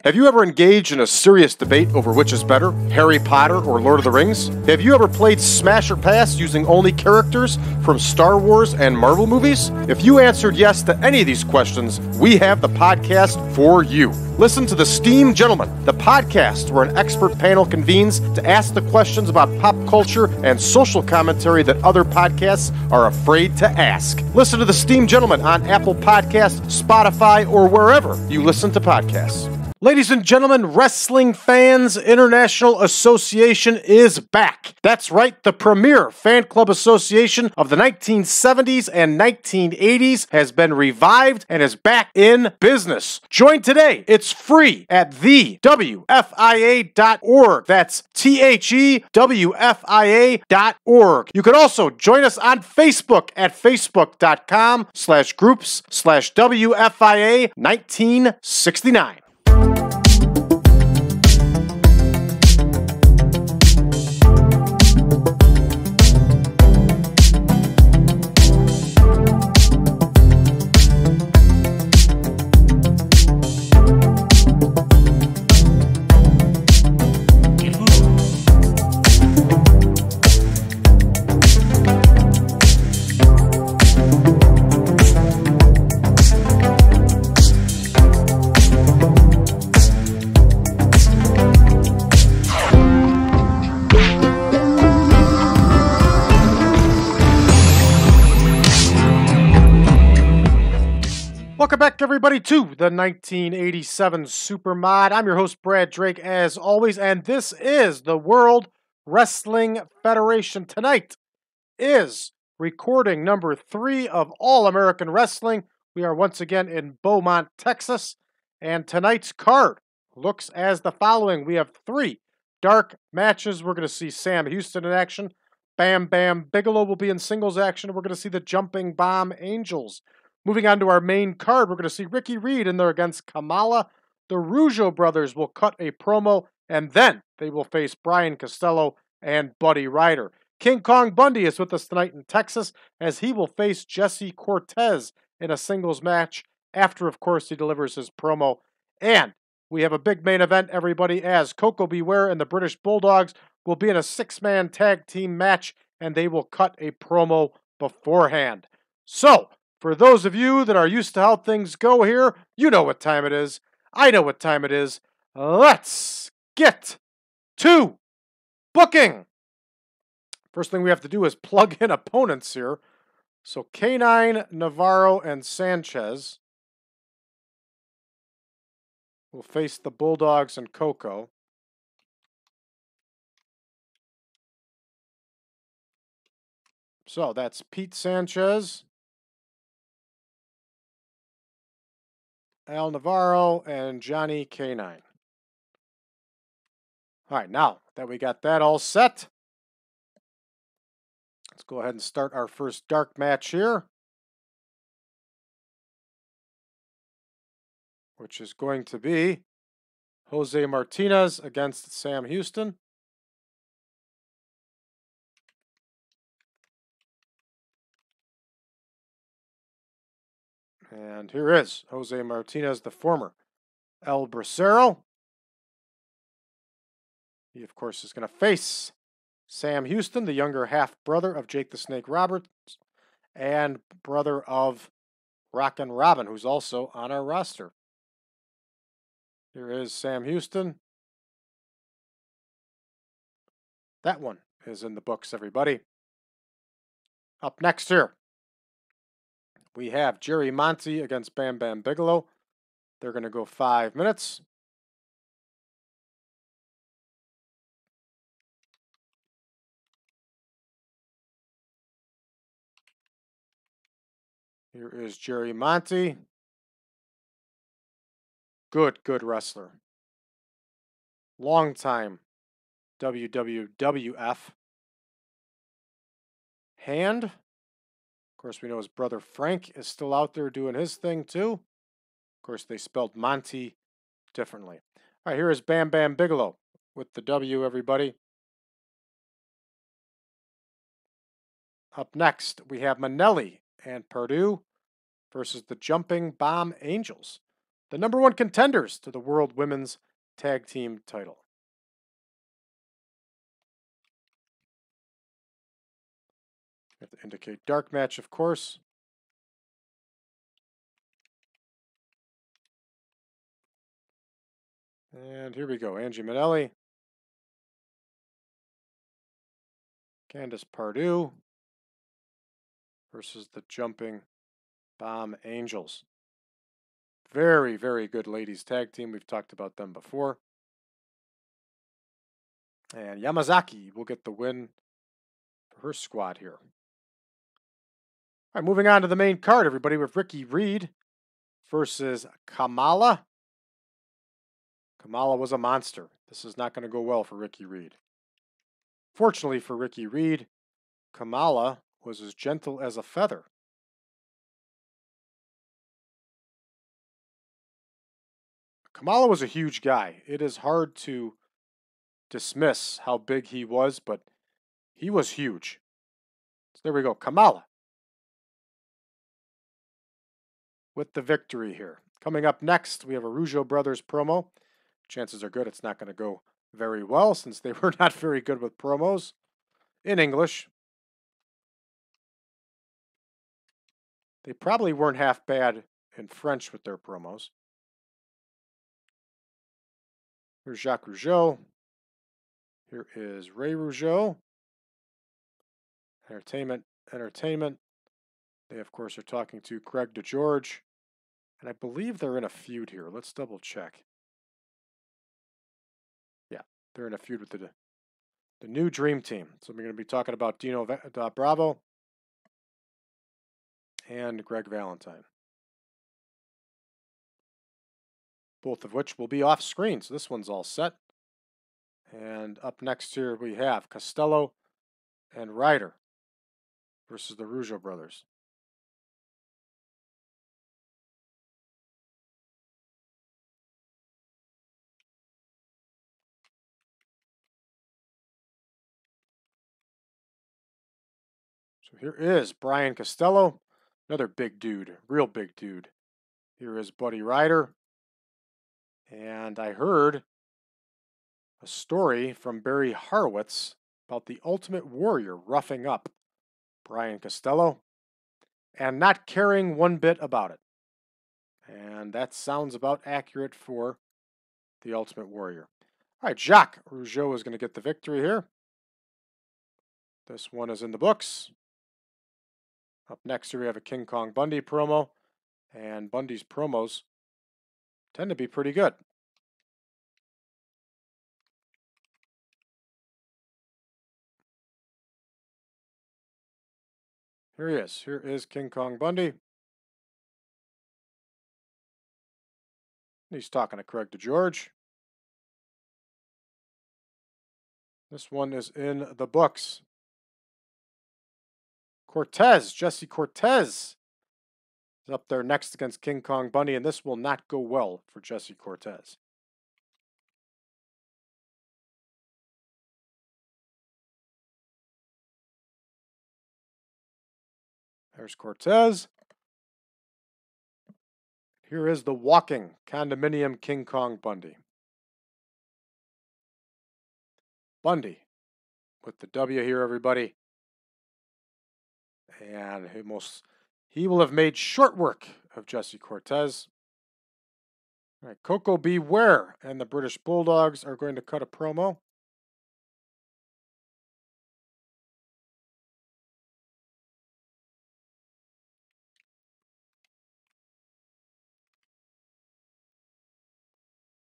Have you ever engaged in a serious debate over which is better, Harry Potter or Lord of the Rings? Have you ever played Smash or Pass using only characters from Star Wars and Marvel movies? If you answered yes to any of these questions, we have the podcast for you. Listen to The Steam Gentleman, the podcast where an expert panel convenes to ask the questions about pop culture and social commentary that other podcasts are afraid to ask. Listen to The Steam Gentleman on Apple Podcasts, Spotify, or wherever you listen to podcasts. Ladies and gentlemen, Wrestling Fans International Association is back. That's right, the premier fan club association of the 1970s and 1980s has been revived and is back in business. Join today. It's free at thewfia.org. That's THEWFIA.org. You can also join us on Facebook at facebook.com/groups/WFIA 1969. Welcome back, everybody, to the 1987 Supermod. I'm your host, Brad Drake, as always, and this is the World Wrestling Federation. Tonight is recording number 3 of All-American Wrestling. We are once again in Beaumont, Texas, and tonight's card looks as the following. We have 3 dark matches. We're going to see Sam Houston in action. Bam Bam Bigelow will be in singles action. We're going to see the Jumping Bomb Angels. Moving on to our main card, we're going to see Reid in there against Kamala. The Rougeau brothers will cut a promo, and then they will face Brian Costello and Buddy Ryder. King Kong Bundy is with us tonight in Texas, as he will face Jesse Cortez in a singles match after, of course, he delivers his promo. And we have a big main event, everybody, as Koko, Ware and the British Bulldogs will be in a 6-man tag team match, and they will cut a promo beforehand. So, for those of you that are used to how things go here, you know what time it is. I know what time it is. Let's get to booking. First thing we have to do is plug in opponents here. So K9, Navarro, and Sanchez will face the Bulldogs and Koko. So that's Pete Sanchez, Al Navarro, and Johnny K9. All right, now that we got that all set, let's go ahead and start our first dark match here, which is going to be Jose Martinez against Sam Houston. And here is Jose Martinez, the former El Bracero. He, of course, is going to face Sam Houston, the younger half-brother of Jake the Snake Roberts, and brother of Rockin' Robin, who's also on our roster. Here is Sam Houston. That one is in the books, everybody. Up next here, we have Jerry Monti against Bam Bam Bigelow. They're going to go 5 minutes. Here is Jerry Monti. Good wrestler. Long time WWF. Hand. Of course, we know his brother Frank is still out there doing his thing too. Of course, they spelled Monty differently. All right, here is Bam Bam Bigelow with the W, everybody. Up next, we have Minelli and Pardue versus the Jumping Bomb Angels. the #1 contenders to the World Women's Tag Team title. You have to indicate dark match, of course. And here we go. Angie Minelli. Candice Pardue versus the Jumping Bomb Angels. Very, very good ladies tag team. We've talked about them before. And Yamazaki will get the win for her squad here. All right, moving on to the main card, everybody, with Reid versus Kamala. Kamala was a monster. This is not going to go well for Reid. Fortunately for Reid, Kamala was as gentle as a feather. Kamala was a huge guy. It is hard to dismiss how big he was, but he was huge. So there we go. Kamala with the victory here. Coming up next, we have a Rougeau brothers promo. Chances are good it's not going to go very well since they were not very good with promos in English. They probably weren't half bad in French with their promos. Here's Jacques Rougeau. Here is Ray Rougeau. Entertainment. They, of course, are talking to Craig DeGeorge. And I believe they're in a feud here. Let's double check. Yeah, they're in a feud with the new Dream Team. So we're going to be talking about Dino Bravo and Greg Valentine. Both of which will be off screen. So this one's all set. And up next here we have Costello and Ryder versus the Rougeau brothers. So here is Brian Costello, another big dude, real big dude. Here is Buddy Ryder. And I heard a story from Barry Horowitz about the Ultimate Warrior roughing up Brian Costello and not caring one bit about it. And that sounds about accurate for the Ultimate Warrior. All right, Jacques Rougeau is going to get the victory here. This one is in the books. Up next here we have a King Kong Bundy promo. And Bundy's promos tend to be pretty good. Here he is. Here is King Kong Bundy. He's talking to Craig DeGeorge. This one is in the books. Cortez, Jesse Cortez, is up there next against King Kong Bundy, and this will not go well for Jesse Cortez. There's Cortez. Here is the walking condominium King Kong Bundy. Bundy with the W here, everybody. And he will have made short work of Jesse Cortez. All right, Koko Ware and the British Bulldogs are going to cut a promo.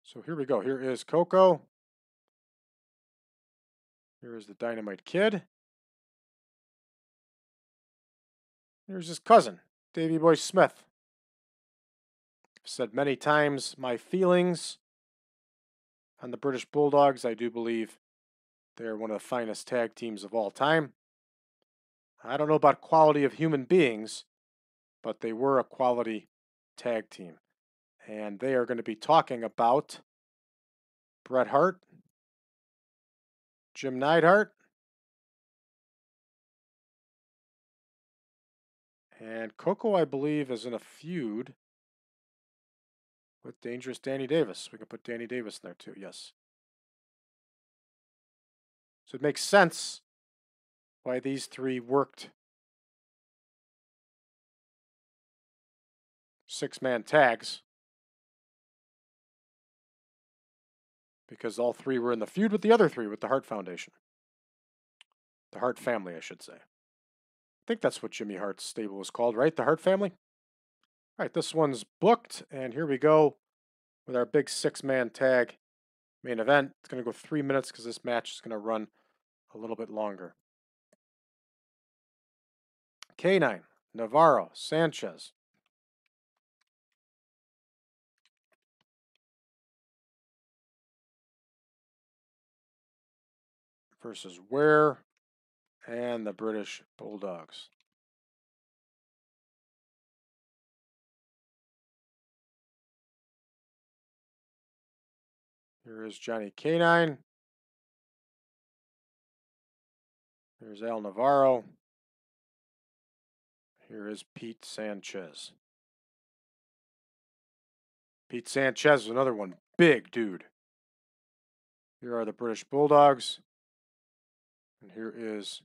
So here we go. Here is Koko. Here is the Dynamite Kid. Here's his cousin, Davey Boy Smith. I've said many times my feelings on the British Bulldogs. I do believe they're one of the finest tag teams of all time. I don't know about quality of human beings, but they were a quality tag team. And they are going to be talking about Bret Hart, Jim Neidhart, and Koko, I believe, is in a feud With Dangerous Danny Davis. We can put Danny Davis in there too, yes. So it makes sense why these three worked 6-man tags. Because all three were in the feud with the other three with the Hart Foundation. The Hart family, I should say. I think that's what Jimmy Hart's stable was called, right? The Hart family? All right, this one's booked, and here we go with our big 6-man tag main event. It's going to go 3 minutes because this match is going to run a little bit longer. K9, Navarro, Sanchez. Versus Ware and the British Bulldogs. Here is Johnny K9. Here's Al Navarro. Here is Pete Sanchez. Pete Sanchez is another one. Big dude. Here are the British Bulldogs. And here is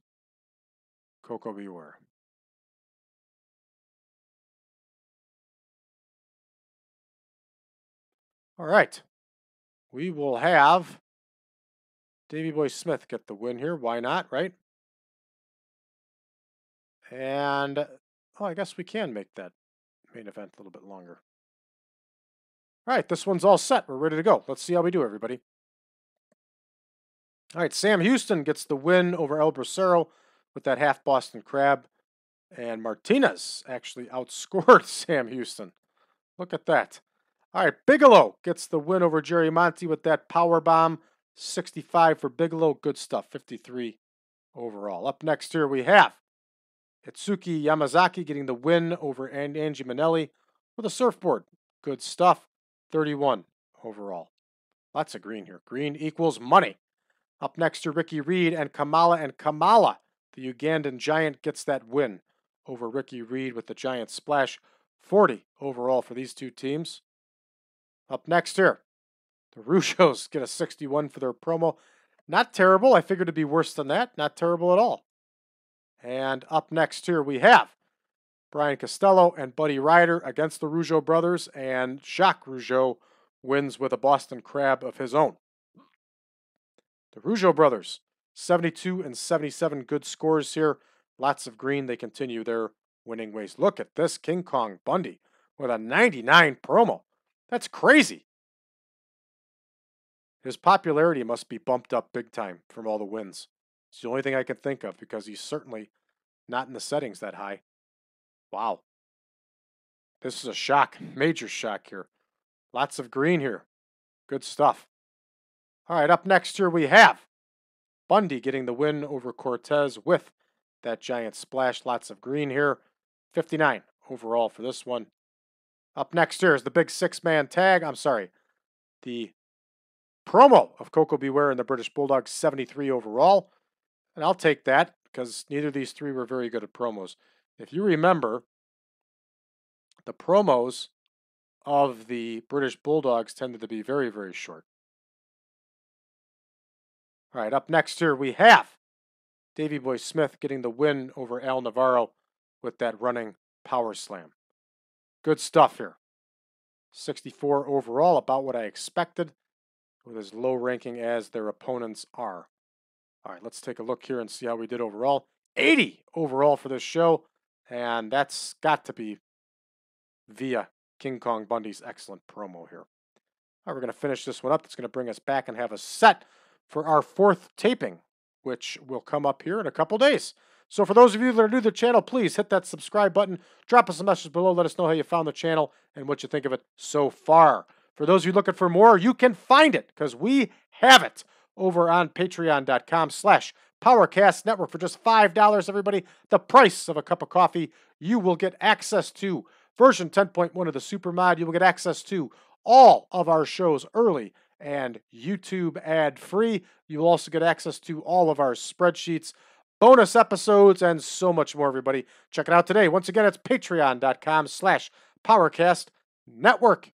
Koko Ware. All right. We will have Davey Boy Smith get the win here. Why not, right? And, oh, I guess we can make that main event a little bit longer. All right, this one's all set. We're ready to go. Let's see how we do, everybody. All right, Sam Houston gets the win over El Bracero with that half Boston Crab. And Martinez actually outscored Sam Houston. Look at that. All right, Bigelow gets the win over Jerry Monti with that power bomb. 65 for Bigelow. Good stuff. 53 overall. Up next here we have Itsuki Yamazaki getting the win over Angie Minelli with a surfboard. Good stuff. 31 overall. Lots of green here. Green equals money. Up next to Ricky Reid and Kamala. And Kamala, the Ugandan giant, gets that win over Ricky Reid with the giant splash. 40 overall for these two teams. Up next here, the Rougeaus get a 61 for their promo. Not terrible. I figured it'd be worse than that. Not terrible at all. And up next here we have Brian Costello and Buddy Ryder against the Rougeau brothers. And Jacques Rougeau wins with a Boston Crab of his own. The Rougeau brothers, 72 and 77 good scores here. Lots of green. They continue their winning ways. Look at this King Kong Bundy with a 99 promo. That's crazy. His popularity must be bumped up big time from all the wins. It's the only thing I can think of because he's certainly not in the settings that high. Wow. This is a shock. Major shock here. Lots of green here. Good stuff. All right, up next here we have Bundy getting the win over Cortez with that giant splash. Lots of green here. 59 overall for this one. Up next here is the big 6-man tag. I'm sorry. The promo of Koko Ware and the British Bulldogs, 73 overall. And I'll take that because neither of these three were very good at promos. If you remember, the promos of the British Bulldogs tended to be very, very short. All right, up next here we have Davey Boy Smith getting the win over Al Navarro with that running power slam. Good stuff here. 64 overall, about what I expected, with as low ranking as their opponents are. All right, let's take a look here and see how we did overall. 80 overall for this show, and that's got to be via King Kong Bundy's excellent promo here. All right, we're going to finish this one up. That's going to bring us back and have a set for our 4th taping, which will come up here in a couple days. So for those of you that are new to the channel, please hit that subscribe button. Drop us a message below. Let us know how you found the channel and what you think of it so far. For those of you looking for more, you can find it because we have it over on patreon.com/PowerCast Network for just $5, everybody. The price of a cup of coffee. You will get access to version 10.1 of the Super Mod. You will get access to all of our shows early and YouTube ad-free. You will also get access to all of our spreadsheets, bonus episodes, and so much more, everybody. Check it out today. Once again, it's patreon.com/PowerCast Network.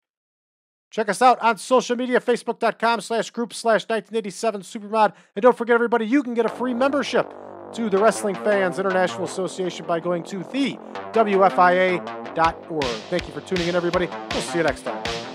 Check us out on social media, facebook.com/group/1987 Supermod. And don't forget, everybody, you can get a free membership to the Wrestling Fans International Association by going to the WFIA.org. Thank you for tuning in, everybody. We'll see you next time.